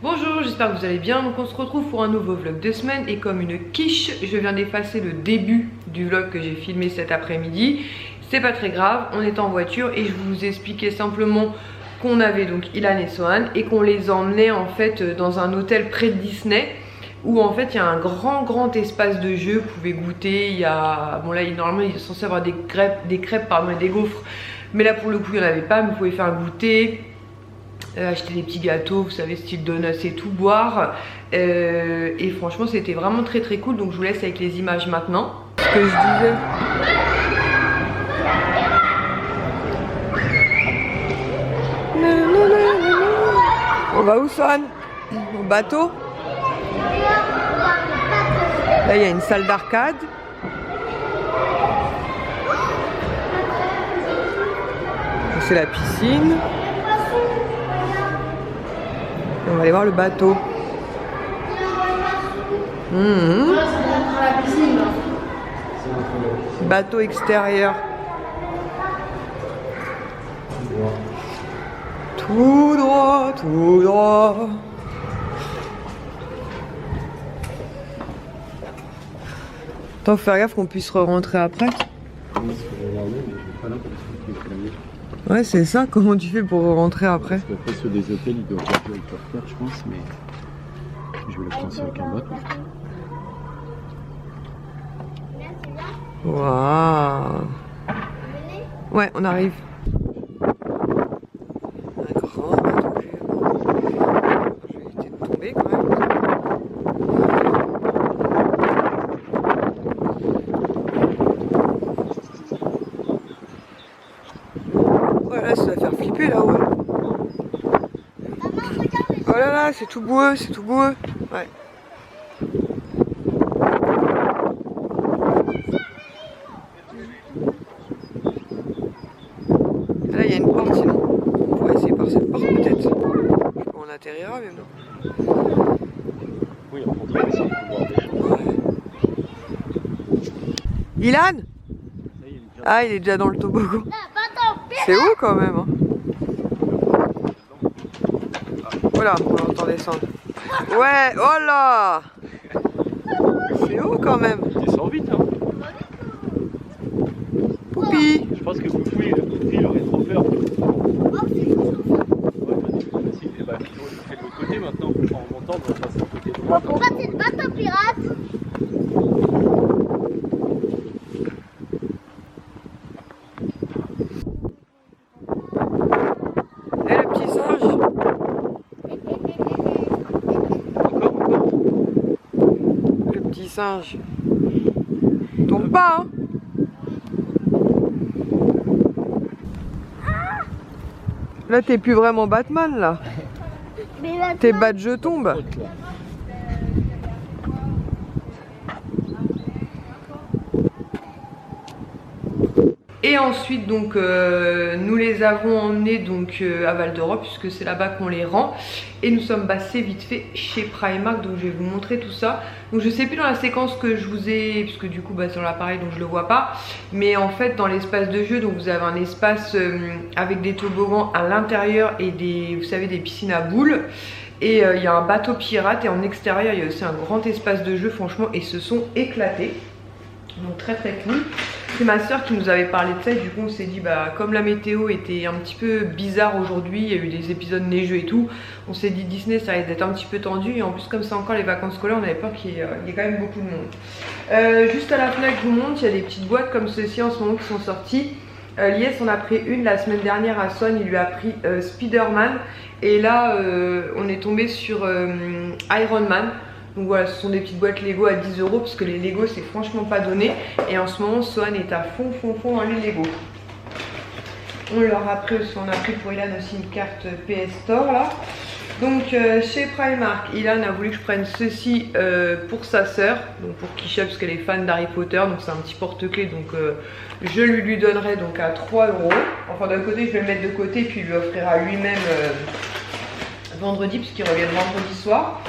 Bonjour, j'espère que vous allez bien. Donc on se retrouve pour un nouveau vlog de semaine. Et comme une quiche, je viens d'effacer le début du vlog que j'ai filmé cet après-midi. C'est pas très grave, on est en voiture et je vous expliquais simplement qu'on avait donc Ilan et Sohan et qu'on les emmenait en fait dans un hôtel près de Disney, où en fait il y a un grand espace de jeu. Vous pouvez goûter, il y a... Bon là normalement il est censé avoir des crêpes pardon, et des gaufres, mais là pour le coup il n'y en avait pas, mais vous pouvez faire un goûter. Acheter des petits gâteaux, vous savez, style donuts et tout, boire. Et franchement, c'était vraiment très cool. Donc, je vous laisse avec les images maintenant. Ce que je disais. On va où, Sohan? Au bateau. Là, il y a une salle d'arcade. C'est la piscine. On va aller voir le bateau. Bateau extérieur. Tout droit, tout droit. Attends, faut faire gaffe qu'on puisse re-rentrer après. Ouais, c'est ça. Comment tu fais pour rentrer après? Parce qu'après, ceux des hôtels, ils doivent faire avec leur carte, je pense, mais je vais le prendre avec un autre. Waouh. Ouais, on arrive. Un grand bateau géant. Je vais éviter de tomber quand même. Voilà, ça va faire flipper là, ouais. Oh là là, c'est tout boueux, c'est tout boueux. Ouais. Là, il y a une porte, sinon. On pourrait essayer par cette porte peut-être. Je sais pas, on atterrira, mais non. Oui, on peut essayer de voir des choses. Ouais. Ilan? Ah, il est déjà dans le toboggan. C'est haut quand même. Hein. Voilà, on l'entend descendre. Ouais, oh là! C'est haut quand même. Il descend vite, hein. Poupi! Je pense que Poupi, il aurait trop peur. Ouais, facile. Et bah, il fait de l'autre côté maintenant. En montant, on va passer de côté droit. Pourquoi c'est le bateau pirate? Et le petit singe? Le petit singe. Tombe pas, hein? Là, t'es plus vraiment Batman, là. Tes badges tombent. Et ensuite donc nous les avons emmenés donc à Val d'Europe, puisque c'est là-bas qu'on les rend, et nous sommes passés vite fait chez Primark. Donc je vais vous montrer tout ça. Donc je sais plus dans la séquence que je vous ai, puisque du coup c'est sur l'appareil donc je le vois pas, mais en fait dans l'espace de jeu, donc vous avez un espace avec des toboggans à l'intérieur et des, vous savez, des piscines à boules. Et il y a un bateau pirate, et en extérieur il y a aussi un grand espace de jeu, franchement, et se sont éclatés. Donc très cool. C'est ma soeur qui nous avait parlé de ça, et du coup on s'est dit, bah comme la météo était un petit peu bizarre aujourd'hui, il y a eu des épisodes neigeux et tout, on s'est dit Disney ça risque d'être un petit peu tendu, et en plus comme c'est encore les vacances scolaires, on avait peur qu'il y ait quand même beaucoup de monde. Juste à la fenêtre, je vous montre, il y a des petites boîtes comme ceci en ce moment qui sont sorties. Lies en a pris une la semaine dernière à Son, il lui a pris Spider-Man, et là on est tombé sur Iron Man. Donc voilà, ce sont des petites boîtes Lego à 10 €, parce que les Lego c'est franchement pas donné. Et en ce moment, Sohan est à fond dans les Lego. On leur a pris aussi, on a pris pour Ilan aussi une carte PS Store là. Donc chez Primark, Ilan a voulu que je prenne ceci pour sa sœur, donc pour Kisha, parce qu'elle est fan d'Harry Potter. Donc c'est un petit porte-clés, donc je lui donnerai donc à 3 €. Enfin d'un côté je vais le mettre de côté, puis il lui offrira lui-même vendredi, puisqu'il revient vendredi soir.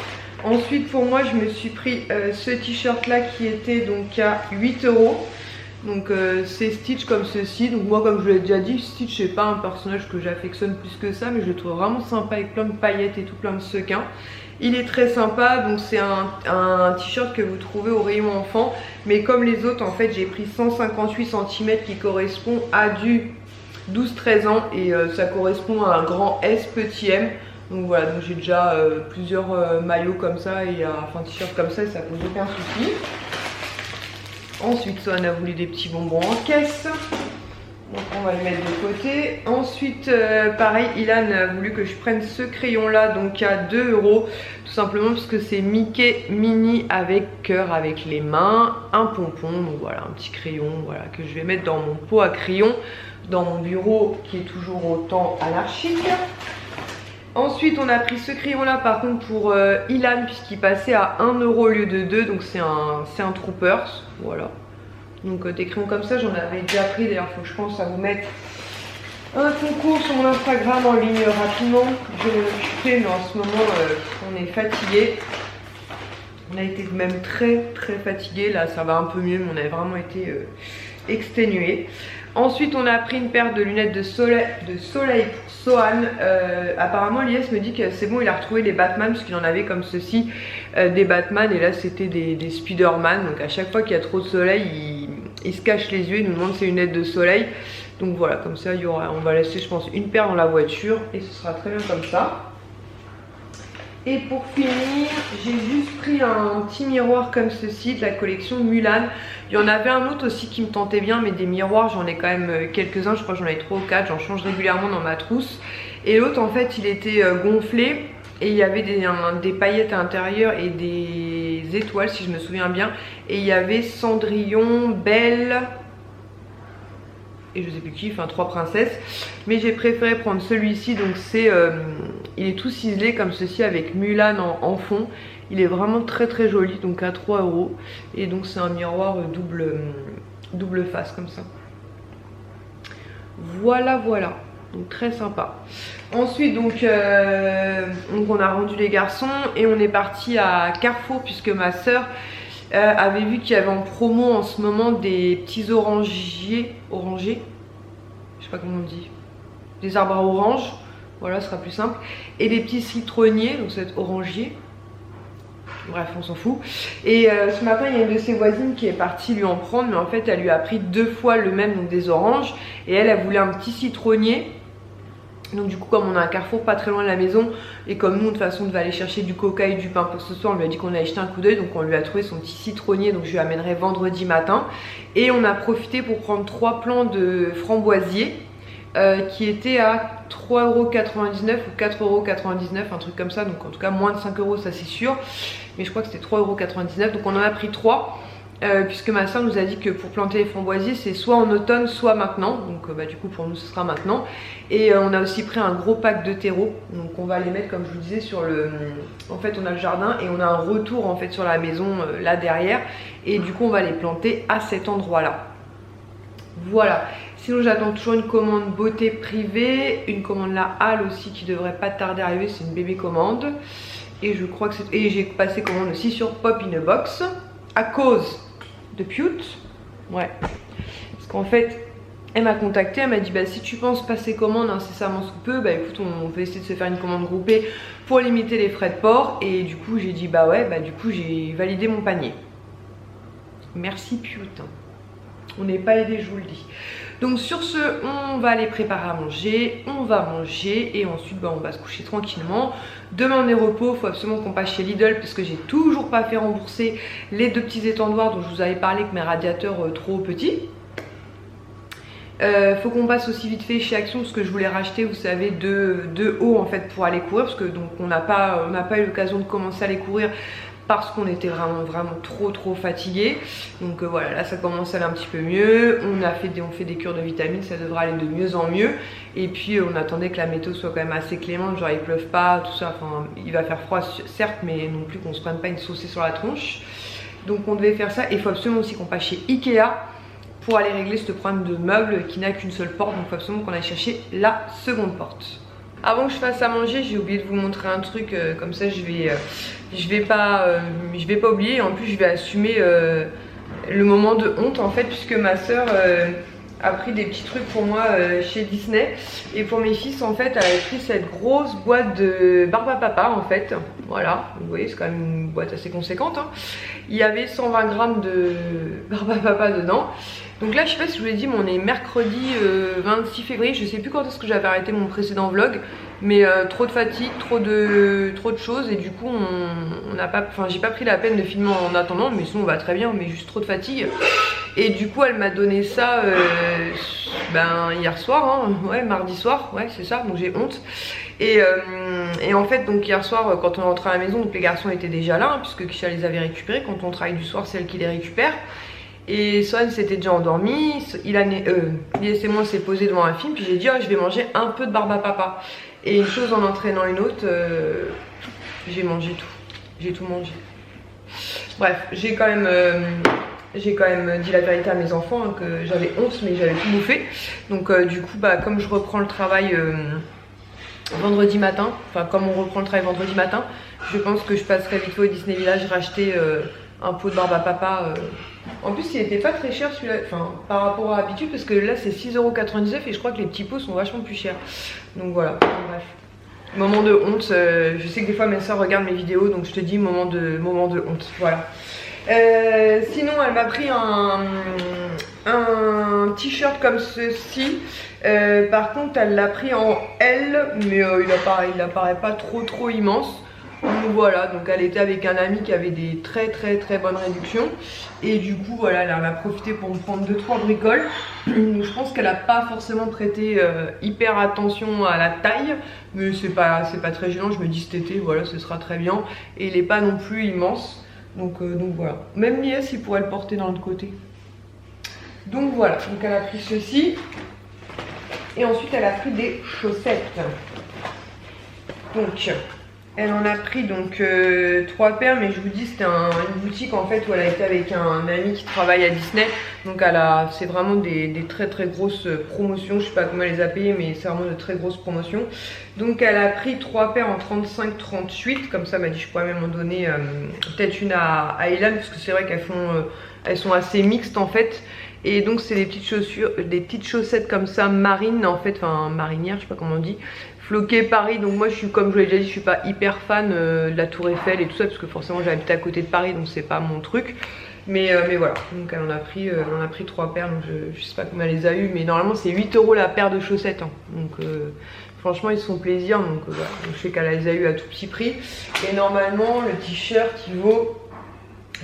Ensuite pour moi je me suis pris ce t-shirt là qui était donc à 8 €. Donc c'est Stitch comme ceci. Donc moi, comme je l'ai déjà dit, Stitch c'est pas un personnage que j'affectionne plus que ça, mais je le trouve vraiment sympa avec plein de paillettes et tout, plein de sequins. Il est très sympa, donc c'est un t-shirt que vous trouvez au rayon enfant. Mais comme les autres, en fait, j'ai pris 158 cm qui correspond à du 12-13 ans. Et ça correspond à un grand S petit M. Donc voilà, donc j'ai déjà plusieurs maillots comme ça, et enfin t-shirts comme ça, et ça pose aucun souci. Ensuite, Swan a voulu des petits bonbons en caisse. Donc on va les mettre de côté. Ensuite, pareil, Ilan a voulu que je prenne ce crayon là, donc à 2 €. Tout simplement parce que c'est Mickey Mini avec cœur, avec les mains, un pompon. Donc voilà, un petit crayon, voilà, que je vais mettre dans mon pot à crayon, dans mon bureau qui est toujours autant anarchique. Ensuite, on a pris ce crayon là par contre pour Ilan, puisqu'il passait à 1 € au lieu de 2. Donc c'est un Troopers, voilà. Donc des crayons comme ça, j'en avais déjà pris. D'ailleurs, il faut que je pense à vous mettre un concours sur mon Instagram en ligne rapidement. Je vais m'occuper, mais en ce moment, on est fatigué. On a été même très fatigué. Là, ça va un peu mieux, mais on a vraiment été exténué. Ensuite, on a pris une paire de lunettes de soleil pour Sohan. Apparemment, l'IS me dit que c'est bon, il a retrouvé les Batman, parce qu'il en avait comme ceci, des Batman, et là c'était des Spider-Man. Donc à chaque fois qu'il y a trop de soleil, il se cache les yeux, il nous demande ses lunettes de soleil. Donc voilà, comme ça on va laisser, je pense, une paire dans la voiture, et ce sera très bien comme ça. Et pour finir, j'ai juste pris un petit miroir comme ceci de la collection Mulan. Il y en avait un autre aussi qui me tentait bien, mais des miroirs, j'en ai quand même quelques-uns. Je crois que j'en ai 3 ou 4, j'en change régulièrement dans ma trousse. Et l'autre, en fait, il était gonflé et il y avait des paillettes à l'intérieur et des étoiles, si je me souviens bien. Et il y avait Cendrillon, Belle et je sais plus qui, enfin 3 princesses. Mais j'ai préféré prendre celui-ci, donc c'est il est tout ciselé comme ceci avec Mulan en fond. Il est vraiment très joli, donc à 3 €. Et donc c'est un miroir double face comme ça. Voilà, donc très sympa. Ensuite donc on a rendu les garçons et on est parti à Carrefour, puisque ma soeur avait vu qu'il y avait en promo en ce moment des petits orangers, je sais pas comment on dit, des arbres à orange, voilà, ce sera plus simple, et des petits citronniers, donc c'est orangier, bref on s'en fout. Et ce matin il y a une de ses voisines qui est partie lui en prendre, mais en fait elle lui a pris 2 fois le même, donc des oranges, et elle voulait un petit citronnier. Donc du coup, comme on a un Carrefour pas très loin de la maison, et comme nous de toute façon on devait aller chercher du coca et du pain pour ce soir, on lui a dit qu'on allait jeter un coup d'œil, donc on lui a trouvé son petit citronnier, donc je lui amènerai vendredi matin. Et on a profité pour prendre 3 plants de framboisier qui étaient à 3,99 € ou 4,99 €, un truc comme ça, donc en tout cas moins de 5 € ça c'est sûr, mais je crois que c'était 3,99 €, donc on en a pris 3. Puisque ma soeur nous a dit que pour planter les framboisiers c'est soit en automne soit maintenant, donc du coup pour nous ce sera maintenant. Et on a aussi pris un gros pack de terreau, donc on va les mettre comme je vous disais sur le... En fait on a le jardin et on a un retour en fait sur la maison là derrière, et du coup on va les planter à cet endroit là. Voilà, sinon j'attends toujours une commande beauté privée, une commande La Halle aussi qui devrait pas tarder à arriver, c'est une bébé commande. Et je crois que c'est... Et j'ai passé commande aussi sur Pop in a Box à cause de Pute, ouais, parce qu'en fait elle m'a contacté, elle m'a dit bah si tu penses passer commande incessamment sous peu, bah écoute on peut essayer de se faire une commande groupée pour limiter les frais de port. Et du coup j'ai dit bah ouais, bah du coup j'ai validé mon panier. Merci Pute, on n'est pas aidé, je vous le dis. Donc sur ce, on va aller préparer à manger, on va manger et ensuite bah, on va se coucher tranquillement. Demain on est repos, il faut absolument qu'on passe chez Lidl parce que j'ai toujours pas fait rembourser les 2 petits étendoirs dont je vous avais parlé, que mes radiateurs trop petits. Faut qu'on passe aussi vite fait chez Action parce que je voulais racheter, vous savez, 2 hauts en fait pour aller courir, parce que donc on n'a pas eu l'occasion de commencer à aller courir parce qu'on était vraiment trop fatigué. Donc voilà, là ça commence à aller un petit peu mieux. On fait des cures de vitamines, ça devrait aller de mieux en mieux. Et puis on attendait que la météo soit quand même assez clémente, genre il pleuve pas, tout ça. Enfin, il va faire froid certes, mais non plus qu'on se prenne pas une saucée sur la tronche. Donc on devait faire ça. Et il faut absolument aussi qu'on passe chez Ikea pour aller régler ce problème de meuble qui n'a qu'une seule porte. Donc il faut absolument qu'on aille chercher la seconde porte. Avant que je fasse à manger, j'ai oublié de vous montrer un truc, comme ça je vais pas oublier, et en plus je vais assumer le moment de honte en fait, puisque ma soeur a pris des petits trucs pour moi chez Disney. Et pour mes fils en fait, elle a pris cette grosse boîte de Barbe à Papa en fait. Voilà, vous voyez, c'est quand même une boîte assez conséquente, hein. Il y avait 120 grammes de Barbe à Papa dedans. Donc là je sais pas si je vous l'ai dit, mais on est mercredi 26 février. Je sais plus quand est-ce que j'avais arrêté mon précédent vlog, mais trop de fatigue, trop de choses, et du coup on n'a pas, enfin j'ai pas pris la peine de filmer en attendant, mais sinon on va très bien, mais juste trop de fatigue. Et du coup elle m'a donné ça hier soir, hein, ouais, mardi soir, ouais c'est ça, donc j'ai honte. Et en fait donc hier soir quand on est rentré à la maison, donc les garçons étaient déjà là, hein, puisque Kisha les avait récupérés. Quand on travaille du soir, c'est elle qui les récupère. Et Swan s'était déjà endormi, et moi on s'est posé devant un film, puis j'ai dit oh, je vais manger un peu de Barbe à Papa. Et une chose en entraînant une autre, j'ai mangé tout, j'ai tout mangé. Bref, j'ai quand même dit la vérité à mes enfants, hein, que j'avais honte mais j'avais tout bouffé. Donc du coup comme je reprends le travail vendredi matin, enfin comme on reprend le travail vendredi matin, je pense que je passerai vite fait au Disney Village racheter un pot de Barbe à Papa. En plus il était pas très cher celui-là, enfin par rapport à l'habitude, parce que là c'est 6,99 € et je crois que les petits pots sont vachement plus chers. Donc voilà, bref. Moment de honte, je sais que des fois mes soeurs regardent mes vidéos, donc je te dis moment de honte, voilà. Sinon elle m'a pris un t-shirt comme ceci. Par contre elle l'a pris en L, mais il apparaît pas trop immense. Donc voilà, donc elle était avec un ami qui avait des très bonnes réductions. Et du coup voilà, elle en a profité pour me prendre 2-3 bricoles. Donc je pense qu'elle a pas forcément prêté hyper attention à la taille, mais c'est pas très gênant. Je me dis cet été, voilà, ce sera très bien. Et il est pas non plus immense. Donc voilà, même Lies il pourrait le porter dans le côté. Donc voilà, donc elle a pris ceci. Et ensuite elle a pris des chaussettes. Donc elle en a pris donc 3 paires, mais je vous dis c'était une boutique en fait où elle a été avec un ami qui travaille à Disney. Donc c'est vraiment des très grosses promotions. Je sais pas comment elle les a payées, mais c'est vraiment de très grosses promotions. Donc elle a pris 3 paires en 35-38, comme ça elle m'a dit je pourrais même en donner peut-être une à Elan, parce que c'est vrai elles sont assez mixtes en fait. Et donc c'est des petites chaussettes comme ça marines en fait, enfin marinières, je sais pas comment on dit. Floqué Paris, donc moi je suis, comme je l'ai déjà dit, je suis pas hyper fan de la Tour Eiffel et tout ça, parce que forcément j'habite à côté de Paris, donc c'est pas mon truc. Mais voilà, donc elle en a pris 3 paires, donc je sais pas combien elle les a eu, mais normalement c'est 8 € la paire de chaussettes, hein. Donc franchement ils se font plaisir, donc voilà, donc, je sais qu'elle les a eu à tout petit prix. Et normalement le t-shirt il vaut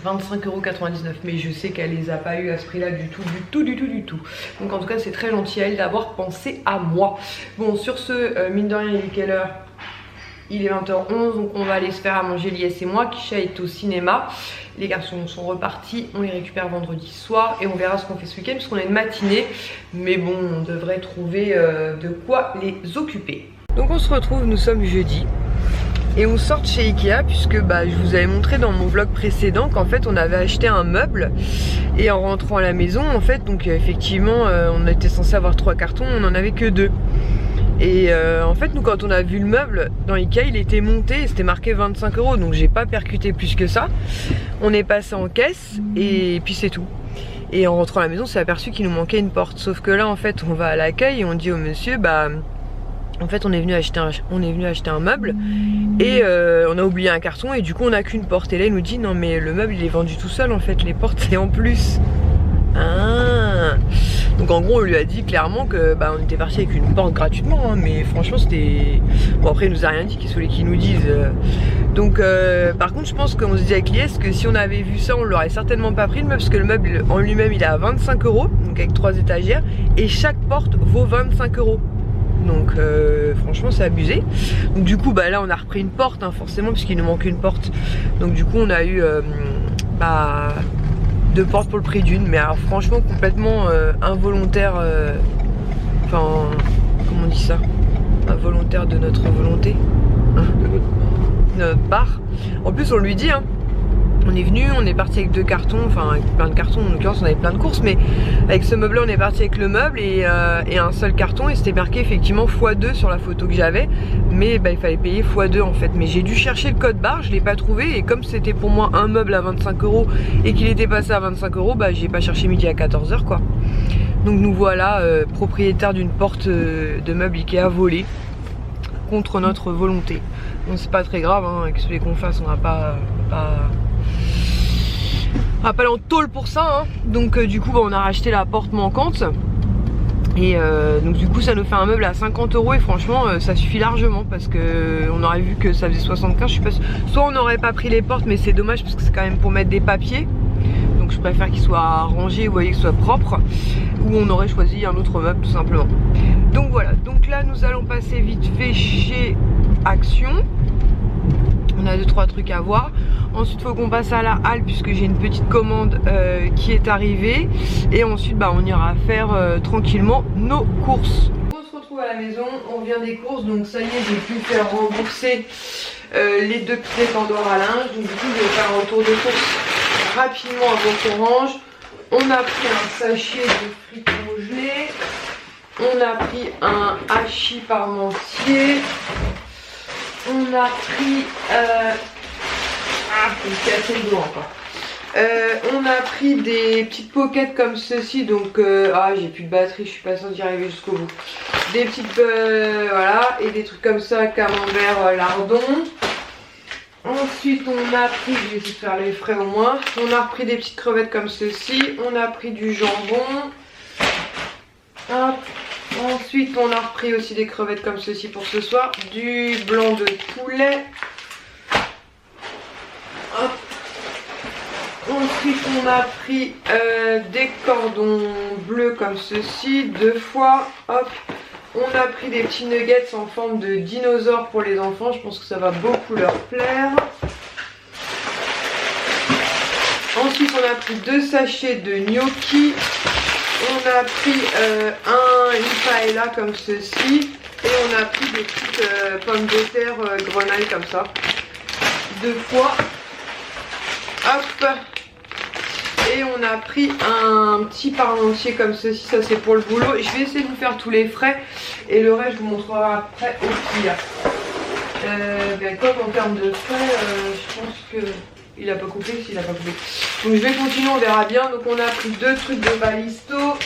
25,99 €, mais je sais qu'elle les a pas eu à ce prix là du tout. Donc en tout cas c'est très gentil à elle d'avoir pensé à moi. Bon, sur ce, mine de rien il est quelle heure? Il est 20h11, donc on va aller se faire à manger Lies et moi. Kisha est au cinéma, les garçons sont repartis, on les récupère vendredi soir et on verra ce qu'on fait ce week-end parce qu'on a une matinée, mais bon on devrait trouver de quoi les occuper. Donc on se retrouve, nous sommes jeudi. Et on sort de chez Ikea, puisque je vous avais montré dans mon vlog précédent qu'en fait on avait acheté un meuble. Et en rentrant à la maison en fait, donc effectivement on était censé avoir 3 cartons, on en avait que 2. Et en fait nous quand on a vu le meuble dans Ikea, il était monté et c'était marqué 25 €, donc j'ai pas percuté plus que ça. On est passé en caisse et puis c'est tout. Et en rentrant à la maison on s'est aperçu qu'il nous manquait une porte. Sauf que là en fait on va à l'accueil et on dit au monsieur en fait on est venu acheter un meuble et on a oublié un carton et du coup on n'a qu'une porte. Et là il nous dit non mais le meuble il est vendu tout seul en fait, les portes c'est en plus. Ah. Donc en gros on lui a dit clairement que on était parti avec une porte gratuitement, hein, mais franchement c'était... Bon après il nous a rien dit, qu'il fallait qu'il nous dise. Donc par contre je pense qu'on se dit avec Lies que si on avait vu ça on l'aurait certainement pas pris le meuble, parce que le meuble en lui-même il est à 25 €, donc avec 3 étagères, et chaque porte vaut 25 €. Donc franchement c'est abusé. Donc du coup là on a repris une porte, hein, forcément puisqu'il nous manque une porte. Donc du coup on a eu 2 portes pour le prix d'une. Mais alors franchement complètement involontaire. Enfin comment on dit ça, involontaire de notre volonté, hein, de notre part. En plus on lui dit hein, On est venu, on est parti avec 2 cartons, enfin avec plein de cartons, en l'occurrence on avait plein de courses, mais avec ce meuble là on est parti avec le meuble et un seul carton, et c'était marqué effectivement x2 sur la photo que j'avais, mais bah, il fallait payer x2 en fait. Mais j'ai dû chercher le code barre, je l'ai pas trouvé, et comme c'était pour moi un meuble à 25 € et qu'il était passé à 25 €, bah j'ai pas cherché midi à 14 h quoi. Donc nous voilà propriétaires d'une porte de meubles Ikea volée contre notre volonté. Bon, c'est pas très grave, hein, qu'est-ce qu'on fasse, on n'a pas aller en tôle pour ça, hein. Donc du coup bah, on a racheté la porte manquante. Et donc du coup ça nous fait un meuble à 50 € et franchement ça suffit largement, parce que on aurait vu que ça faisait 75, je suis pas sûre. Soit on n'aurait pas pris les portes, mais c'est dommage parce que c'est quand même pour mettre des papiers. Donc je préfère qu'il soit rangé, vous voyez, qu'il soit propre. Ou on aurait choisi un autre meuble tout simplement. Donc voilà, donc là nous allons passer vite fait chez Action. On a 2-3 trucs à voir. Ensuite il faut qu'on passe à la halle puisque j'ai une petite commande qui est arrivée. Et ensuite bah, on ira faire tranquillement nos courses. On se retrouve à la maison, on revient des courses. Donc ça y est, j'ai pu faire rembourser les 2 petits étendoirs à linge. Donc du coup je vais faire un tour de course rapidement avant qu'on range. On a pris un sachet de frites congelées. On a pris un hachis parmentier. On a pris on a pris des petites pockets comme ceci. Donc j'ai plus de batterie, je suis pas sûre d'y arriver jusqu'au bout. Des petites voilà, et des trucs comme ça, camembert, lardon. Ensuite on a pris, je vais essayer de faire les frais au moins. On a repris des petites crevettes comme ceci. On a pris du jambon. Hop. Ensuite on a repris aussi des crevettes comme ceci pour ce soir. Du blanc de poulet. Hop. Ensuite on a pris des cordons bleus comme ceci, 2 fois. Hop. On a pris des petits nuggets en forme de dinosaure pour les enfants. Je pense que ça va beaucoup leur plaire. Ensuite on a pris 2 sachets de gnocchi. On a pris une paella comme ceci. Et on a pris des petites pommes de terre grenaille comme ça. 2 fois. Hop. Et on a pris un petit parmentier comme ceci, ça c'est pour le boulot. Je vais essayer de vous faire tous les frais et le reste je vous montrerai après au pire. Comme en termes de frais, je pense que il a pas coupé, s'il a pas coupé. Donc je vais continuer, on verra bien. Donc on a pris 2 trucs de balisto.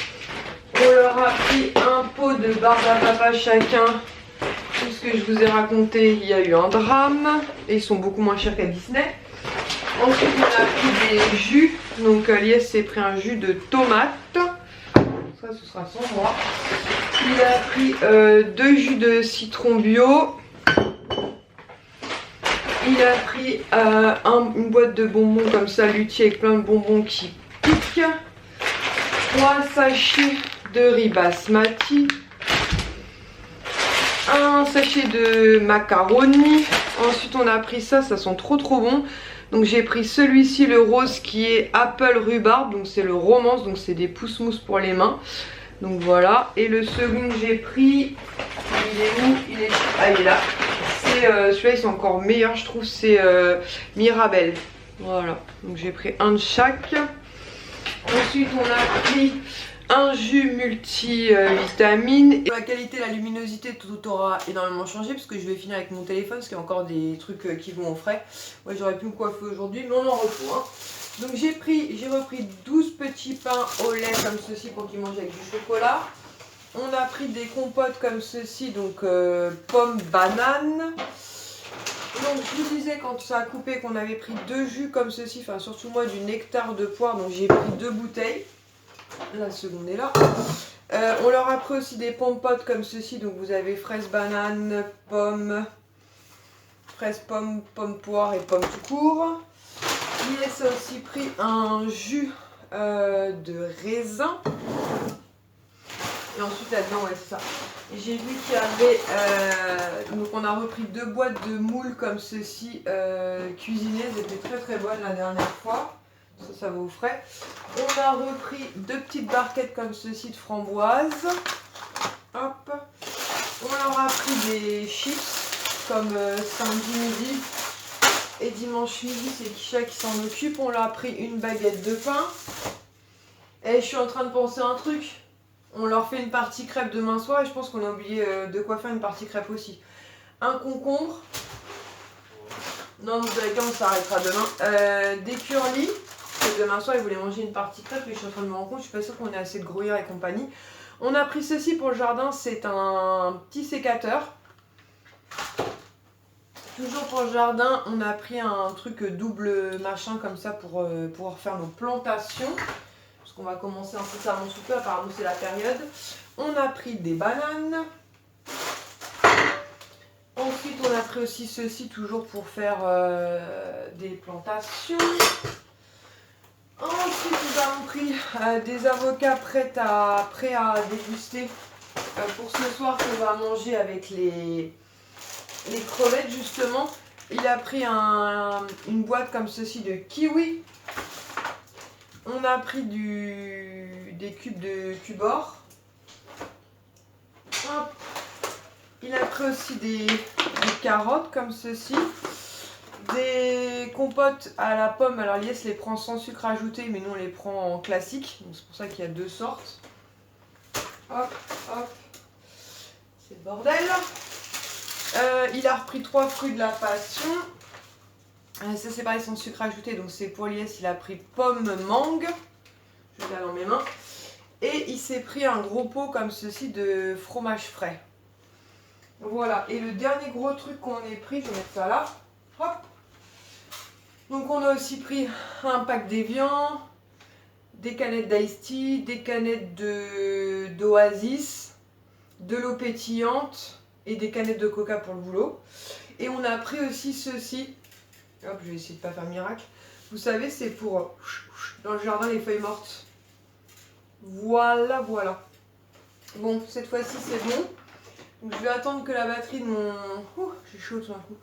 On leur a pris un pot de barbe à papa chacun. Tout ce que je vous ai raconté, il y a eu un drame. Et ils sont beaucoup moins chers qu'à Disney. Ensuite on a pris des jus. Donc Lies s'est pris un jus de tomate. Ça ce sera sans moi. Il a pris 2 jus de citron bio. Il a pris une boîte de bonbons comme ça, Luthier, avec plein de bonbons qui piquent. 3 sachets de riz basmati. Un sachet de macaroni. Ensuite on a pris ça, ça sent trop bon. Donc j'ai pris celui-ci, le rose, qui est apple rhubarbe. Donc c'est le romance, donc c'est des pousse-mousse pour les mains. Donc voilà. Et le second que j'ai pris, il est où? Il est là. Celui-là il est encore meilleur je trouve, c'est Mirabelle. Voilà, donc j'ai pris un de chaque. Ensuite on a pris un jus multivitamine. La qualité, la luminosité, tout aura énormément changé parce que je vais finir avec mon téléphone parce qu'il y a encore des trucs qui vont au frais. Ouais, j'aurais pu me coiffer aujourd'hui, mais on en retrouve. Hein. Donc j'ai repris 12 petits pains au lait comme ceci pour qu'ils mangent avec du chocolat. On a pris des compotes comme ceci, donc pommes, bananes. Donc je vous disais quand ça a coupé qu'on avait pris 2 jus comme ceci, enfin surtout moi du nectar de poire, donc j'ai pris 2 bouteilles. La seconde est là. On leur a pris aussi des pommes-potes comme ceci, donc vous avez fraise, banane, pomme, fraise, pomme, pomme, poire et pomme tout court. Lies a aussi pris un jus de raisin. Et ensuite là-dedans, ouais, c'est ça. J'ai vu qu'il y avait, donc on a repris 2 boîtes de moules comme ceci, cuisinées, elles étaient très bonnes la dernière fois. Ça va au frais. On a repris 2 petites barquettes comme ceci de framboises. Hop. On leur a pris des chips comme samedi midi. Et dimanche midi, c'est Kisha qui s'en occupe. On leur a pris une baguette de pain. Et je suis en train de penser à un truc. On leur fait une partie crêpe demain soir et je pense qu'on a oublié de quoi faire une partie crêpe aussi. Un concombre. Non, vous allez on s'arrêtera demain. Des curlis. Demain soir, ils voulaient manger une partie crêpe mais je suis en train de me rendre compte, je suis pas sûre qu'on ait assez de gruyère et compagnie. On a pris ceci pour le jardin, c'est un petit sécateur. Toujours pour le jardin, on a pris un truc double machin comme ça pour pouvoir faire nos plantations. Parce qu'on va commencer un peu ça sous peu, apparemment c'est la période. On a pris des bananes. Ensuite, on a pris aussi ceci, toujours pour faire des plantations. Ensuite, nous avons pris des avocats prêts à déguster pour ce soir qu'on va manger avec les crevettes justement. Il a pris une boîte comme ceci de kiwi. On a pris des cubes de Cubor. Hop. Il a pris aussi des carottes comme ceci. Des compotes à la pomme. Alors Lies les prend sans sucre ajouté, mais nous on les prend en classique. Donc c'est pour ça qu'il y a 2 sortes. Hop, hop. C'est le bordel. Il a repris 3 fruits de la passion. Ça c'est pareil sans sucre ajouté, donc c'est pour Lies, il a pris pomme mangue. Je l'ai dans mes mains. Et il s'est pris un gros pot comme ceci de fromage frais. Voilà, et le dernier gros truc qu'on ait pris, je vais mettre ça là. Hop. Donc on a aussi pris un pack d'Evian, des canettes d'Ice Tea, des canettes d'Oasis, de l'eau pétillante et des canettes de coca pour le boulot. Et on a pris aussi ceci. Hop, je vais essayer de pas faire miracle. Vous savez, c'est pour dans le jardin les feuilles mortes. Voilà, voilà. Bon, cette fois-ci c'est bon. Donc je vais attendre que la batterie de mon... Ouh, j'ai chaud tout d'un coup.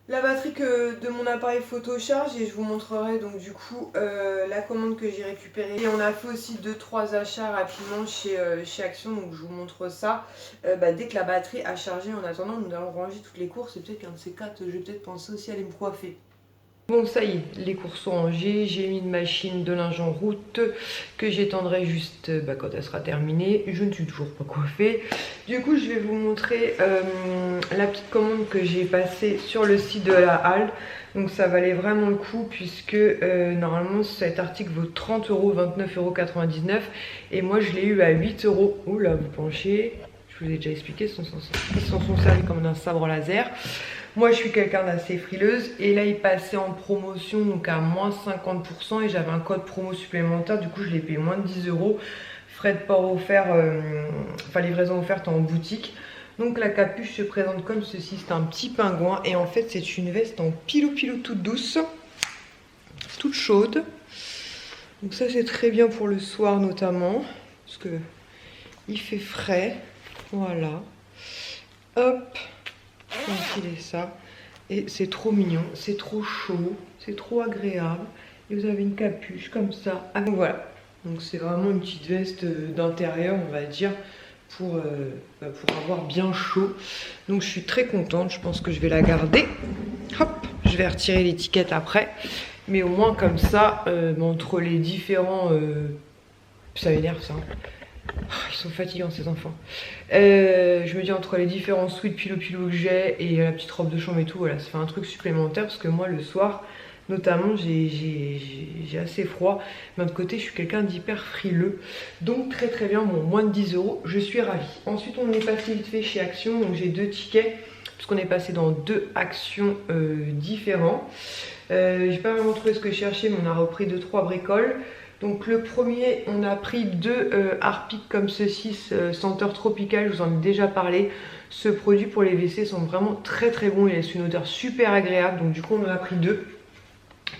La batterie de mon appareil photo charge et je vous montrerai donc du coup la commande que j'ai récupérée. Et on a fait aussi 2-3 achats rapidement chez Action, donc je vous montre ça dès que la batterie a chargé. En attendant, nous allons ranger toutes les courses et peut-être qu'un de ces 4, je vais peut-être penser aussi à aller me coiffer. Bon, ça y est, les courses sont rangées, j'ai mis une machine de linge en route que j'étendrai juste quand elle sera terminée. Je ne suis toujours pas coiffée. Du coup, je vais vous montrer la petite commande que j'ai passée sur le site de la halle. Donc ça valait vraiment le coup puisque normalement cet article vaut 30 €, 29,99 € et moi je l'ai eu à 8 €. Oula, vous penchez, je vous ai déjà expliqué, ils s'en sont servis comme d'un sabre laser. Moi je suis quelqu'un d'assez frileuse et là il passait en promotion donc à moins 50% et j'avais un code promo supplémentaire, du coup je l'ai payé moins de 10 €, frais de port offert, enfin livraison offerte en boutique. Donc la capuche se présente comme ceci, c'est un petit pingouin et en fait c'est une veste en pilou toute douce, toute chaude. Donc ça c'est très bien pour le soir notamment, parce que il fait frais, voilà. Hop. Enfiler ça et c'est trop mignon, c'est trop chaud, c'est trop agréable et vous avez une capuche comme ça. Donc voilà, donc c'est vraiment une petite veste d'intérieur on va dire pour avoir bien chaud. Donc je suis très contente, je pense que je vais la garder. Hop, je vais retirer l'étiquette après, mais au moins comme ça entre les différents ça m'énerve ça. Ils sont fatigants ces enfants. Je me dis entre les différents sweats pilou que j'ai et la petite robe de chambre et tout, voilà, ça fait un truc supplémentaire parce que moi le soir notamment j'ai assez froid. D'un autre côté je suis quelqu'un d'hyper frileux. Donc très bien, bon moins de 10 €, je suis ravie. Ensuite on est passé vite fait chez Action, donc j'ai 2 tickets puisqu'on est passé dans 2 actions différents. J'ai pas vraiment trouvé ce que je cherchais mais on a repris 2-3 bricoles. Donc le premier, on a pris 2 Harpic comme ceci, senteur tropicale, je vous en ai déjà parlé. Ce produit pour les WC sont vraiment très bons, il laisse une odeur super agréable. Donc du coup on en a pris 2,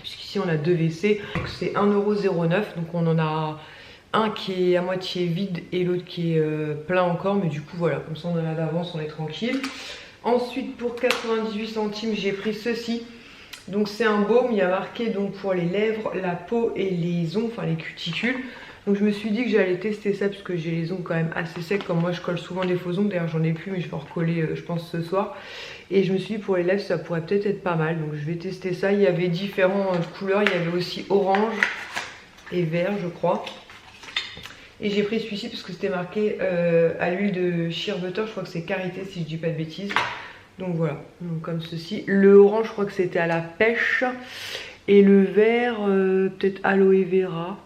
puisqu'ici on a 2 WC. C'est 1,09 €, donc on en a un qui est à moitié vide et l'autre qui est plein encore. Mais du coup voilà, comme ça on en a d'avance, on est tranquille. Ensuite pour 98 centimes, j'ai pris ceci. Donc c'est un baume, il y a marqué donc pour les lèvres, la peau et les ongles, enfin les cuticules. Donc je me suis dit que j'allais tester ça parce que j'ai les ongles quand même assez secs. Comme moi je colle souvent des faux ongles, d'ailleurs j'en ai plus mais je vais en recoller je pense ce soir. Et je me suis dit pour les lèvres ça pourrait peut-être être pas mal. Donc je vais tester ça. Il y avait différentes couleurs, il y avait aussi orange et vert je crois. Et j'ai pris celui-ci parce que c'était marqué à l'huile de shea butter, je crois que c'est karité si je dis pas de bêtises. Donc voilà, donc comme ceci. Le orange je crois que c'était à la pêche. Et le vert peut-être aloe vera.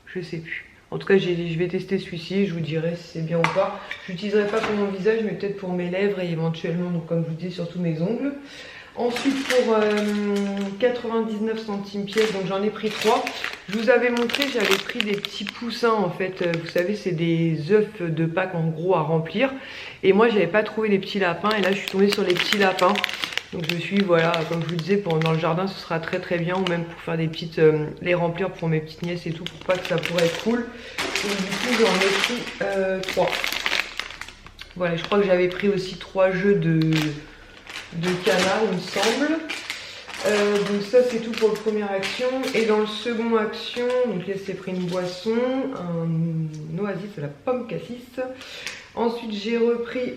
Je sais plus. En tout cas, je vais tester celui-ci et je vous dirai si c'est bien ou pas. Je l'utiliserai pas pour mon visage, mais peut-être pour mes lèvres et éventuellement, donc comme je vous dis, surtout mes ongles. Ensuite, pour 99 centimes pièce, donc j'en ai pris 3. Je vous avais montré, j'avais pris des petits poussins en fait. Vous savez, c'est des œufs de Pâques en gros à remplir. Et moi, j'avais pas trouvé les petits lapins et là, je suis tombée sur les petits lapins. Donc je me suis dit, voilà, comme je vous disais, dans le jardin, ce sera très très bien. Ou même pour faire des petites, les remplir pour mes petites nièces et tout, pour pas que ça pourrait être cool. Et du coup, j'en ai pris 3. Voilà, je crois que j'avais pris aussi 3 jeux de canard, il me semble. Donc ça, c'est tout pour le premier action. Et dans le second action, donc là, c'est pris une boisson, un oasis à la pomme cassis. Ensuite, j'ai repris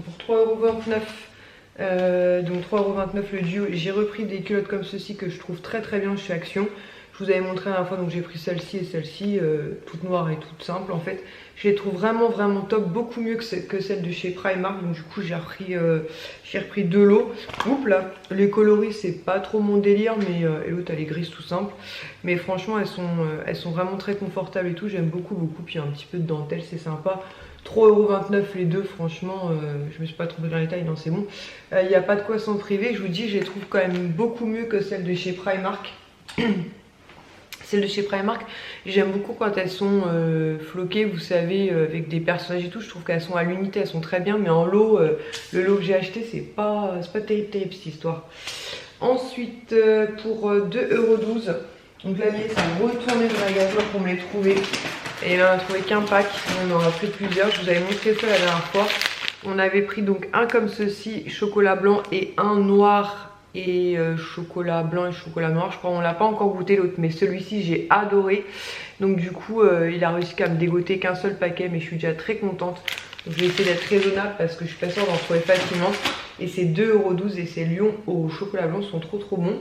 pour 3,29 €. Donc 3,29 € le duo. J'ai repris des culottes comme ceci que je trouve très très bien chez Action. Je vous avais montré la dernière fois, donc j'ai pris celle-ci et celle-ci, toute noire et toute simple en fait. Je les trouve vraiment vraiment top, beaucoup mieux que celle de chez Primark. Donc du coup j'ai repris 2 lots. Oups là, les coloris c'est pas trop mon délire, mais et l'autre elle est grise tout simple. Mais franchement elles sont vraiment très confortables et tout, j'aime beaucoup beaucoup. Puis un petit peu de dentelle, c'est sympa. 3,29 € les deux, franchement, je me suis pas trompée dans les tailles, non c'est bon. Il n'y a pas de quoi s'en priver, je vous dis, je les trouve quand même beaucoup mieux que celles de chez Primark. Celles de chez Primark, j'aime beaucoup quand elles sont floquées, vous savez, avec des personnages et tout. Je trouve qu'elles sont à l'unité, elles sont très bien, mais en lot, le lot que j'ai acheté, c'est pas terrible cette histoire. Ensuite, pour 2,12 €, donc là, c'est retourné dans le magasin pour me les trouver. Et là, on a trouvé qu'un pack, on en a pris plusieurs. Je vous avais montré ça la dernière fois. On avait pris donc un comme ceci, chocolat blanc, et un noir et chocolat blanc et chocolat noir. Je crois qu'on l'a pas encore goûté l'autre, mais celui-ci j'ai adoré. Donc du coup, il a réussi qu'à me dégoter qu'un seul paquet, mais je suis déjà très contente. Donc je vais essayer d'être raisonnable parce que je suis pas sûre d'en trouver facilement. Et c'est 2,12 € et ces lions au chocolat blanc sont trop trop bons.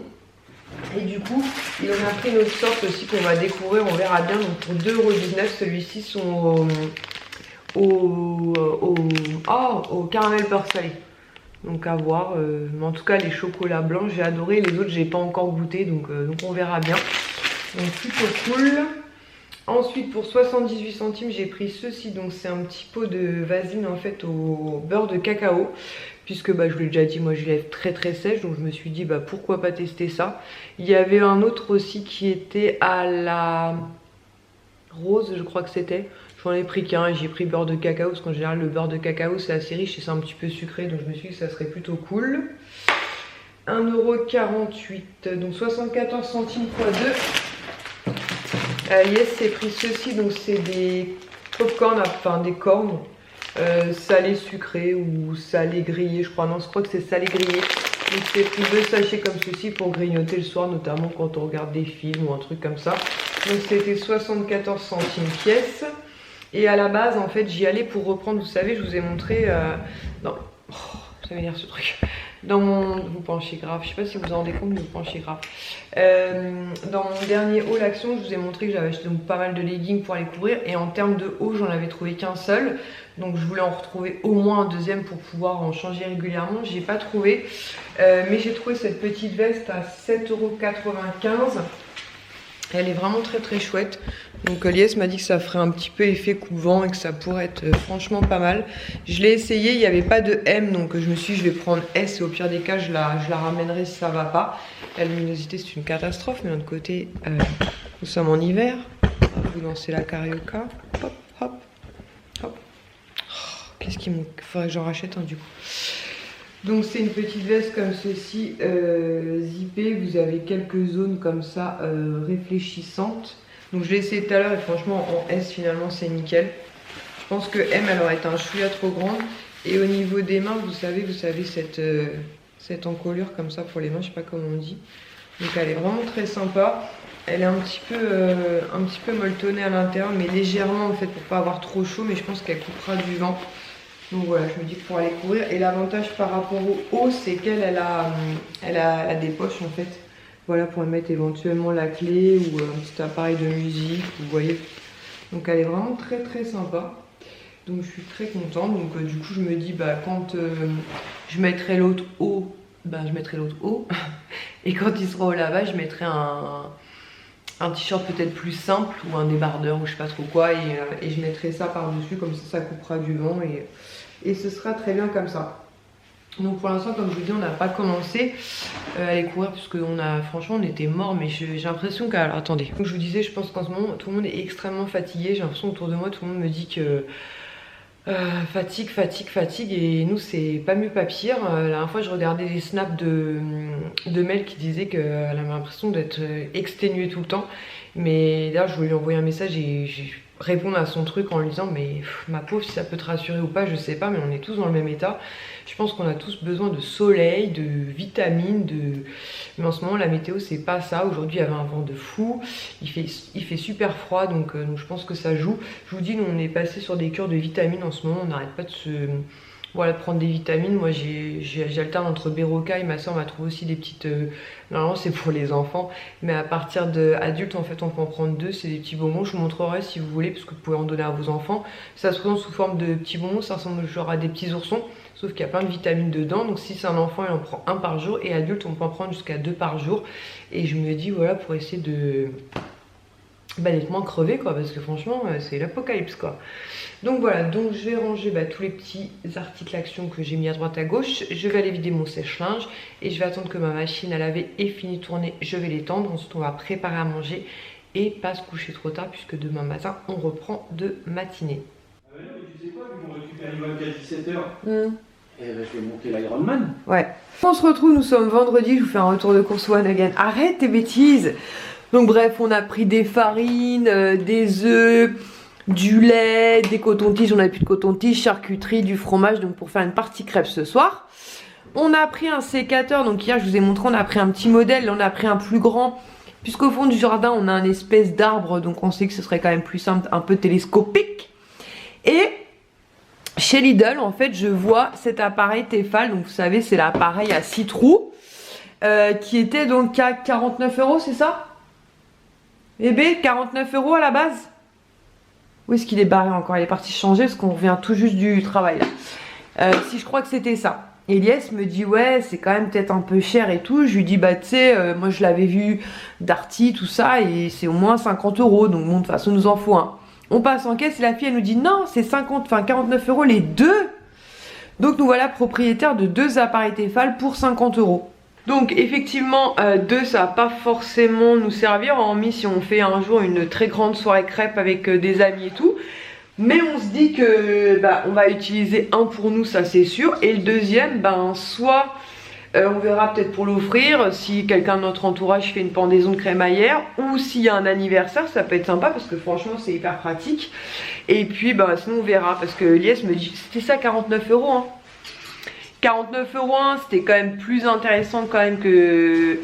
Et du coup, il en a pris une autre sorte aussi qu'on va découvrir, on verra bien. Donc pour 2,19 €, celui-ci sont au caramel beurre salé. Donc à voir. Mais en tout cas, les chocolats blancs, j'ai adoré. Les autres, j'ai pas encore goûté, donc on verra bien. Donc plutôt cool. Ensuite, pour 78 centimes, j'ai pris ceci. Donc c'est un petit pot de vasine en fait au beurre de cacao. Puisque je vous l'ai déjà dit, moi j'ai les lèvres très très sèches, donc je me suis dit pourquoi pas tester ça. Il y avait un autre aussi qui était à la rose, je crois que c'était. J'en ai pris qu'un et j'ai pris beurre de cacao, parce qu'en général le beurre de cacao c'est assez riche et c'est un petit peu sucré, donc je me suis dit que ça serait plutôt cool. 1,48 €, donc 74 centimes x 2. Yes, c'est pris ceci, donc c'est des popcorn, enfin des cornes. Salé sucré ou salé grillé, je crois. Non, je crois que c'est salé grillé. Donc c'est pris 2 sachets comme ceci pour grignoter le soir, notamment quand on regarde des films ou un truc comme ça. Donc c'était 74 centimes pièce. Et à la base, en fait, j'y allais pour reprendre, vous savez, je vous ai montré ça m'énerve ce truc. Dans mon... Vous penchez grave, je sais pas si vous vous rendez compte, mais vous penchez grave. Dans mon dernier haul action, je vous ai montré que j'avais acheté donc pas mal de leggings pour les couvrir. Et en termes de haut, j'en avais trouvé qu'un seul. Donc je voulais en retrouver au moins un deuxième pour pouvoir en changer régulièrement. J'ai pas trouvé. Mais j'ai trouvé cette petite veste à 7,95 €. Elle est vraiment très très chouette. Donc Lies m'a dit que ça ferait un petit peu effet coupe-vent et que ça pourrait être franchement pas mal. Je l'ai essayé, il n'y avait pas de M, donc je me suis dit je vais prendre S et au pire des cas je la ramènerai si ça va pas. La luminosité c'est une catastrophe, mais d'un autre côté nous sommes en hiver. Vous dansez la carioca. Hop, hop, hop. Oh, qu'est-ce qu'il me faudrait que j'en rachète un du coup. Donc c'est une petite veste comme ceci, zippée, vous avez quelques zones comme ça réfléchissantes. Donc je l'ai essayé tout à l'heure et franchement en S finalement c'est nickel. Je pense que M elle aurait été un chouïa trop grande. Et au niveau des mains, vous savez cette encolure comme ça pour les mains, je sais pas comment on dit. Donc elle est vraiment très sympa. Elle est un petit peu molletonnée à l'intérieur, mais légèrement en fait pour pas avoir trop chaud, mais je pense qu'elle coupera du vent. Donc voilà, je me dis que pour aller courir. Et l'avantage par rapport au haut, c'est qu'elle a des poches en fait. Voilà, pour mettre éventuellement la clé ou un petit appareil de musique, vous voyez. Donc elle est vraiment très très sympa. Donc je suis très contente. Donc du coup je me dis bah quand je mettrai l'autre haut, bah je mettrai l'autre haut. Et quand il sera au lavage, je mettrai un t-shirt peut-être plus simple ou un débardeur ou je sais pas trop quoi. Et je mettrai ça par-dessus, comme ça coupera du vent et ce sera très bien comme ça. Donc pour l'instant, comme je vous dis, on n'a pas commencé à aller courir parce que franchement on était morts, mais j'ai l'impression que... Alors attendez, donc je vous disais, je pense qu'en ce moment tout le monde est extrêmement fatigué. J'ai l'impression autour de moi tout le monde me dit que fatigue et nous c'est pas mieux pas pire. La dernière fois je regardais des snaps de Mel qui disait qu'elle avait l'impression d'être exténuée tout le temps. Mais là je voulais lui envoyer un message et j'ai répondre à son truc en lui disant mais ma pauvre, si ça peut te rassurer ou pas je sais pas, mais on est tous dans le même état. Je pense qu'on a tous besoin de soleil, de vitamines, mais en ce moment la météo c'est pas ça. Aujourd'hui il y avait un vent de fou, il fait super froid, donc je pense que ça joue. Je vous dis, nous on est passé sur des cures de vitamines en ce moment, on n'arrête pas de prendre des vitamines. Moi j'alterne entre Berocca, ma soeur m'a trouvé aussi des petites... normalement c'est pour les enfants, mais à partir d'adultes en fait on peut en prendre deux. C'est des petits bonbons, je vous montrerai si vous voulez, parce que vous pouvez en donner à vos enfants. Ça se présente sous forme de petits bonbons, ça ressemble genre à des petits oursons, sauf qu'il y a plein de vitamines dedans. Donc si c'est un enfant il en prend un par jour, et adulte on peut en prendre jusqu'à 2 par jour. Et je me dis voilà, pour essayer d'être moins crevé quoi, parce que franchement c'est l'apocalypse quoi. Donc voilà, donc je vais ranger tous les petits articles action que j'ai mis à droite à gauche. Je vais aller vider mon sèche-linge et je vais attendre que ma machine à laver ait fini de tourner. Je vais l'étendre, ensuite on va préparer à manger et pas se coucher trop tard puisque demain matin on reprend de matinée. Ah ouais, non, mais tu sais quoi, vu qu'on récupère Ivan qu'à 17h, je vais monter l'Ironman. Ouais. On se retrouve, nous sommes vendredi, je vous fais un retour de course one again. Arrête tes bêtises. Donc bref, on a pris des farines, des œufs, du lait, des cotons-tiges, on n'a plus de cotons-tiges, charcuterie, du fromage, donc pour faire une partie crêpes ce soir. On a pris un sécateur, donc hier je vous ai montré, on a pris un petit modèle, là on a pris un plus grand, puisqu'au fond du jardin on a une espèce d'arbre, donc on sait que ce serait quand même plus simple, un peu télescopique. Et chez Lidl, en fait, je vois cet appareil Tefal, donc vous savez, c'est l'appareil à 6 trous, qui était donc à 49 €, c'est ça? Bébé, 49 € à la base? Où est-ce qu'il est barré encore? Il est parti changer parce qu'on revient tout juste du travail là. Si je crois que c'était ça. Elias me dit ouais c'est quand même peut-être un peu cher et tout. Je lui dis bah tu sais moi je l'avais vu Darty tout ça et c'est au moins 50 €. Donc bon de toute façon nous en faut un. On passe en caisse et la fille elle nous dit non c'est 49 € les deux. Donc nous voilà propriétaires de 2 appareils Tefal pour 50 €. Donc effectivement 2 ça va pas forcément nous servir, hormis si on fait un jour une très grande soirée crêpes avec des amis et tout. Mais on se dit que on va utiliser un pour nous, ça c'est sûr. Et le deuxième soit on verra peut-être pour l'offrir si quelqu'un de notre entourage fait une pendaison de crémaillère, ou s'il y a un anniversaire, ça peut être sympa parce que franchement c'est hyper pratique. Et puis sinon on verra, parce que Lies me dit c'était ça 49 € hein. 49 € hein, c'était quand même plus intéressant quand même que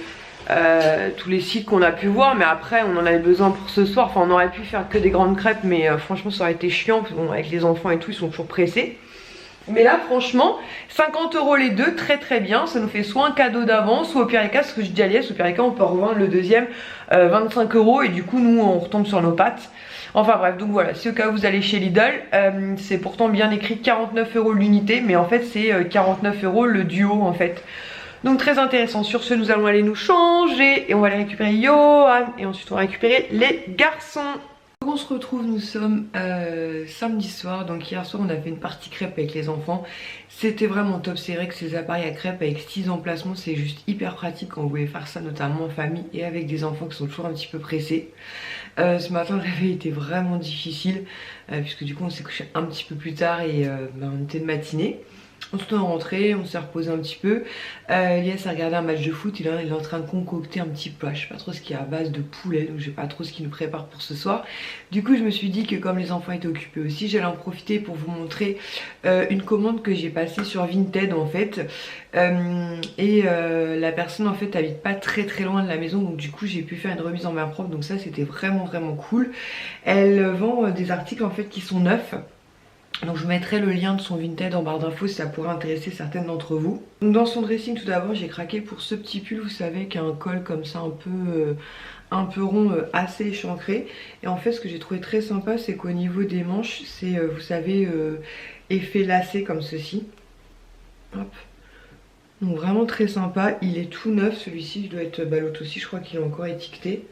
tous les sites qu'on a pu voir. Mais après on en avait besoin pour ce soir, enfin on aurait pu faire que des grandes crêpes, mais franchement ça aurait été chiant parce que bon, avec les enfants et tout ils sont toujours pressés. Mais là franchement 50 € les deux, très très bien. Ça nous fait soit un cadeau d'avance, soit au pire des cas, ce que je dis à Lies, au pire des cas on peut revendre le deuxième 25 € et du coup nous on retombe sur nos pattes. Enfin bref, donc voilà, si au cas où vous allez chez Lidl, c'est pourtant bien écrit 49 € l'unité, mais en fait c'est 49 € le duo en fait. Donc très intéressant. Sur ce, nous allons aller nous changer et on va aller récupérer Johan et ensuite on va récupérer les garçons. On se retrouve, nous sommes samedi soir. Donc hier soir on a fait une partie crêpes avec les enfants. C'était vraiment top. C'est vrai que ces appareils à crêpes avec 6 emplacements c'est juste hyper pratique quand vous voulez faire ça, notamment en famille et avec des enfants qui sont toujours un petit peu pressés. Ce matin le réveil était vraiment difficile puisque du coup on s'est couché un petit peu plus tard et on était de matinée. Ensuite on est rentré, on s'est reposé un petit peu. Elias a regardé un match de foot, il est en train de concocter un petit plat, je sais pas trop ce qu'il y a à base de poulet, donc je sais pas trop ce qu'il nous prépare pour ce soir. Du coup je me suis dit que comme les enfants étaient occupés aussi, j'allais en profiter pour vous montrer une commande que j'ai passée sur Vinted en fait. La personne en fait habite pas très loin de la maison, donc du coup j'ai pu faire une remise en main propre, donc ça c'était vraiment cool. Elle vend des articles en fait qui sont neufs. Donc je vous mettrai le lien de son Vinted en barre d'infos si ça pourrait intéresser certaines d'entre vous. Donc dans son dressing tout d'abord j'ai craqué pour ce petit pull, vous savez, qui a un col comme ça un peu rond, assez échancré. Et en fait ce que j'ai trouvé très sympa c'est qu'au niveau des manches c'est vous savez effet lacé comme ceci. Hop. Donc vraiment très sympa, il est tout neuf celui-ci, il doit être balote aussi, je crois qu'il est encore étiqueté.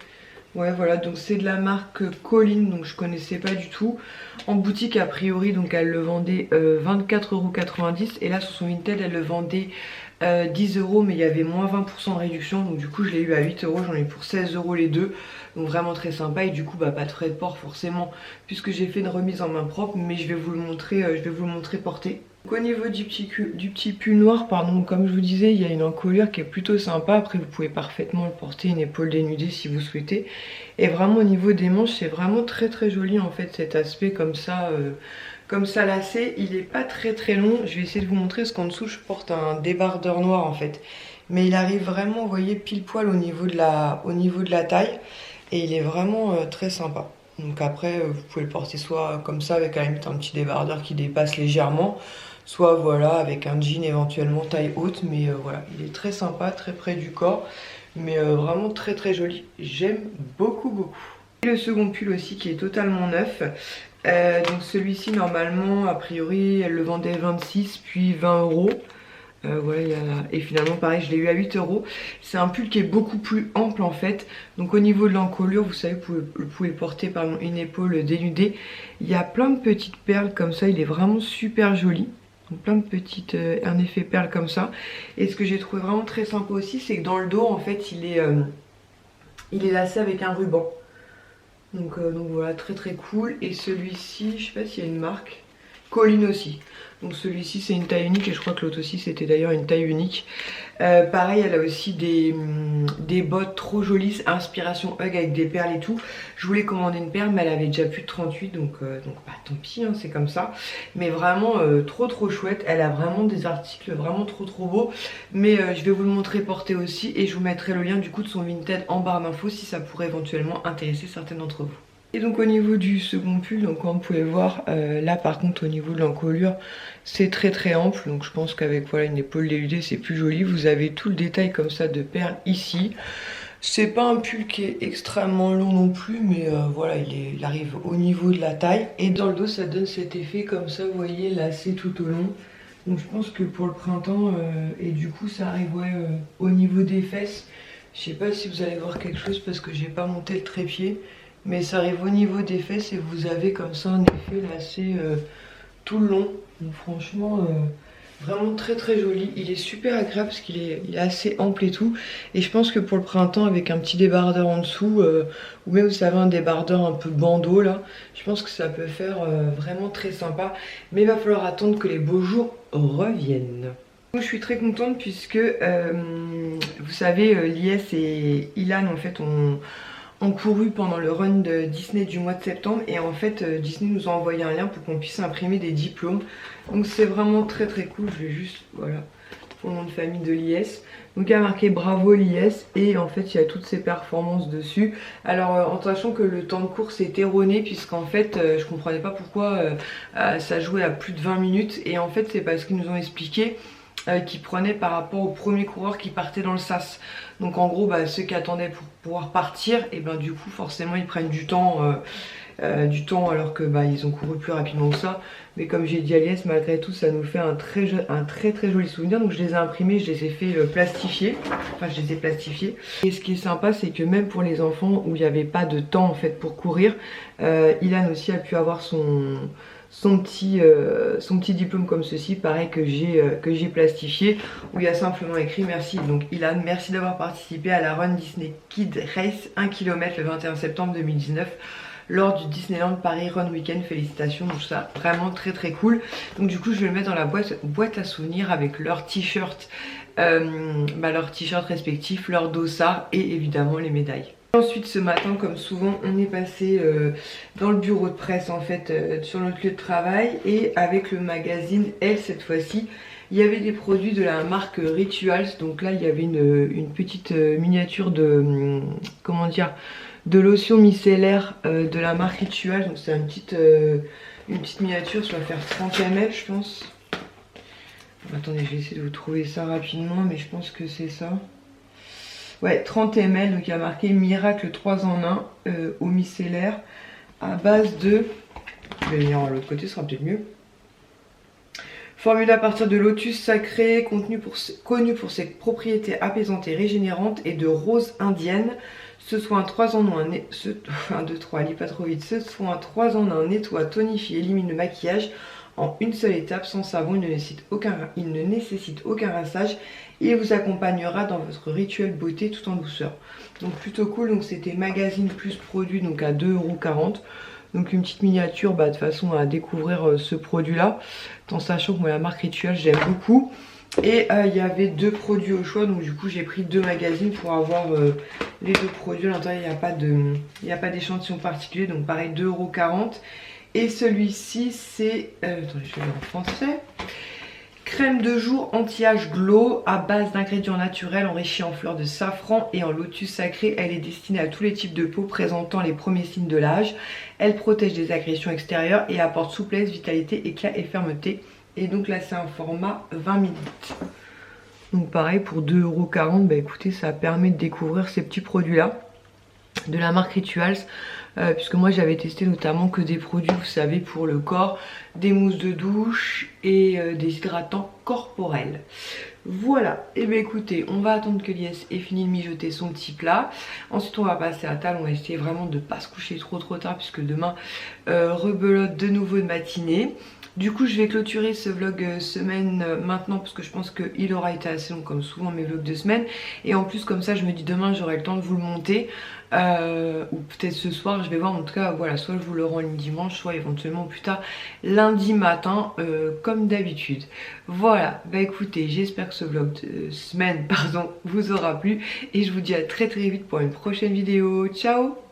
Ouais voilà, donc c'est de la marque Colin, donc je connaissais pas du tout. En boutique a priori, donc elle le vendait 24,90 € et là sur son Vinted elle le vendait 10 € mais il y avait moins 20% de réduction, donc du coup je l'ai eu à 8 €, j'en ai pour 16 € les deux. Donc vraiment très sympa et du coup bah pas de frais de port forcément puisque j'ai fait une remise en main propre, mais je vais vous le montrer porté. Donc au niveau du petit pull noir, pardon, comme je vous disais, il y a une encolure qui est plutôt sympa. Après vous pouvez parfaitement le porter, une épaule dénudée si vous souhaitez. Et vraiment au niveau des manches c'est vraiment très joli en fait, cet aspect comme ça lacé. Il est pas très long, je vais essayer de vous montrer parce qu'en dessous je porte un débardeur noir en fait. Mais il arrive vraiment, vous voyez, pile poil au niveau de la taille. Et il est vraiment très sympa. Donc après vous pouvez le porter soit comme ça avec à la limite un petit débardeur qui dépasse légèrement, soit voilà avec un jean éventuellement taille haute, mais voilà, il est très sympa, très près du corps, mais vraiment très joli, j'aime beaucoup. Et le second pull aussi qui est totalement neuf, donc celui-ci normalement a priori elle le vendait 26 puis 20 €. Voilà, et finalement pareil je l'ai eu à 8 €. C'est un pull qui est beaucoup plus ample en fait. Donc au niveau de l'encolure, vous savez, vous pouvez le porter par une épaule dénudée. Il y a plein de petites perles comme ça, il est vraiment super joli. Donc plein de petites, un effet perles comme ça. Et ce que j'ai trouvé vraiment très sympa aussi, c'est que dans le dos en fait il est lacé avec un ruban. Donc voilà, très cool. Et celui-ci, je sais pas s'il y a une marque, Colline aussi. Donc celui-ci c'est une taille unique et je crois que l'autre aussi c'était d'ailleurs une taille unique. Pareil, elle a aussi des bottes trop jolies, inspiration Hug avec des perles et tout. Je voulais commander une perle mais elle avait déjà plus de 38, donc bah tant pis, hein, c'est comme ça. Mais vraiment trop chouette, elle a vraiment des articles vraiment trop beaux. Mais je vais vous le montrer porté aussi et je vous mettrai le lien du coup de son Vinted en barre d'infos si ça pourrait éventuellement intéresser certaines d'entre vous. Et donc au niveau du second pull, donc comme vous pouvez voir, là par contre au niveau de l'encolure c'est très ample, donc je pense qu'avec voilà une épaule dénudée c'est plus joli. Vous avez tout le détail comme ça de perles ici. C'est pas un pull qui est extrêmement long non plus, mais voilà il arrive au niveau de la taille. Et dans le dos ça donne cet effet comme ça, vous voyez, lacé tout au long. Donc je pense que pour le printemps, et du coup ça arrive ouais, au niveau des fesses. Je sais pas si vous allez voir quelque chose parce que j'ai pas monté le trépied. Mais ça arrive au niveau des fesses et vous avez comme ça un effet lacé tout le long. Donc franchement, vraiment très joli. Il est super agréable parce qu'il est assez ample et tout. Et je pense que pour le printemps, avec un petit débardeur en dessous, ou même vous savez un débardeur un peu bandeau là, je pense que ça peut faire vraiment très sympa. Mais il va falloir attendre que les beaux jours reviennent. Je suis très contente puisque, vous savez, Lies et Ilan en fait ont couru pendant le run de Disney du mois de septembre et en fait Disney nous a envoyé un lien pour qu'on puisse imprimer des diplômes. Donc c'est vraiment très cool. Je vais juste, voilà, pour le nom de famille de Lies. Donc il y a marqué bravo Lies et en fait il y a toutes ses performances dessus. Alors en sachant que le temps de course est erroné puisqu'en fait je comprenais pas pourquoi ça jouait à plus de 20 minutes et en fait c'est parce qu'ils nous ont expliqué qui prenaient par rapport aux premiers coureurs qui partaient dans le sas. Donc en gros bah, ceux qui attendaient pour pouvoir partir, et ben du coup forcément ils prennent du temps alors que bah, ils ont couru plus rapidement que ça. Mais comme j'ai dit à Lies, malgré tout ça nous fait un très joli souvenir. Donc je les ai imprimés, je les ai fait plastifier. Enfin je les ai plastifiés. Et ce qui est sympa c'est que même pour les enfants où il n'y avait pas de temps en fait pour courir, Ilan aussi a pu avoir son petit diplôme comme ceci, pareil que j'ai plastifié, où il y a simplement écrit merci. Donc Ilan, merci d'avoir participé à la Run Disney Kid Race 1 km le 21 septembre 2019. lors du Disneyland Paris Run Weekend. Félicitations, donc ça vraiment très très cool. Donc du coup je vais le mettre dans la boîte à souvenirs avec leurs t-shirts, leurs t-shirts respectifs, leurs dossards et évidemment les médailles. Ensuite ce matin, comme souvent, on est passé dans le bureau de presse en fait, sur notre lieu de travail, et avec le magazine Elle, cette fois-ci il y avait des produits de la marque Rituals. Donc là il y avait une petite miniature de comment dire, de lotion micellaire de la marque Rituals. Donc c'est une petite miniature, ça va faire 30 ml je pense. Attendez, je vais essayer de vous trouver ça rapidement, mais je pense que c'est ça. Ouais, 30 ml, donc il y a marqué Miracle 3 en 1 au micellaire à base de... Je vais venir à l'autre côté, ce sera peut-être mieux. Formulé à partir de lotus sacré, connu pour ses propriétés apaisantes et régénérantes, et de rose indienne. Ce soin 3 en 1, 1, 2, 3, lis pas trop vite. Ce soin 3 en 1 nettoie, tonifie, élimine le maquillage en une seule étape, sans savon. Il ne nécessite aucun rinçage et vous accompagnera dans votre rituel beauté tout en douceur. Donc plutôt cool. Donc c'était magazine plus produit, donc à 2,40 €. Donc une petite miniature de façon à découvrir ce produit là, en sachant que moi la marque Rituel j'aime beaucoup. Et il y avait 2 produits au choix, donc du coup j'ai pris 2 magazines pour avoir les 2 produits. À l'intérieur il n'y a pas d'échantillon particulier, donc pareil 2,40 €. Et celui-ci c'est, attendez je vais le en français. Crème de jour anti-âge glow à base d'ingrédients naturels enrichis en fleurs de safran et en lotus sacré. Elle est destinée à tous les types de peau présentant les premiers signes de l'âge. Elle protège des agressions extérieures et apporte souplesse, vitalité, éclat et fermeté. Et donc là c'est un format 20 ml. Donc pareil pour 2,40 €, écoutez, ça permet de découvrir ces petits produits là de la marque Rituals. Puisque moi j'avais testé notamment que des produits, vous savez, pour le corps, des mousses de douche et des hydratants corporels. Voilà, et écoutez, on va attendre que Lies ait fini de mijoter son petit plat. Ensuite on va passer à table, on va essayer vraiment de ne pas se coucher trop tard, puisque demain rebelote de nouveau de matinée. Du coup je vais clôturer ce vlog semaine maintenant, parce que je pense qu'il aura été assez long comme souvent mes vlogs de semaine. Et en plus comme ça je me dis demain j'aurai le temps de vous le monter. Ou peut-être ce soir, je vais voir. En tout cas voilà, soit je vous le rends le dimanche, soit éventuellement plus tard lundi matin comme d'habitude. Voilà, écoutez, j'espère que ce vlog de semaine vous aura plu. Et je vous dis à très vite pour une prochaine vidéo. Ciao.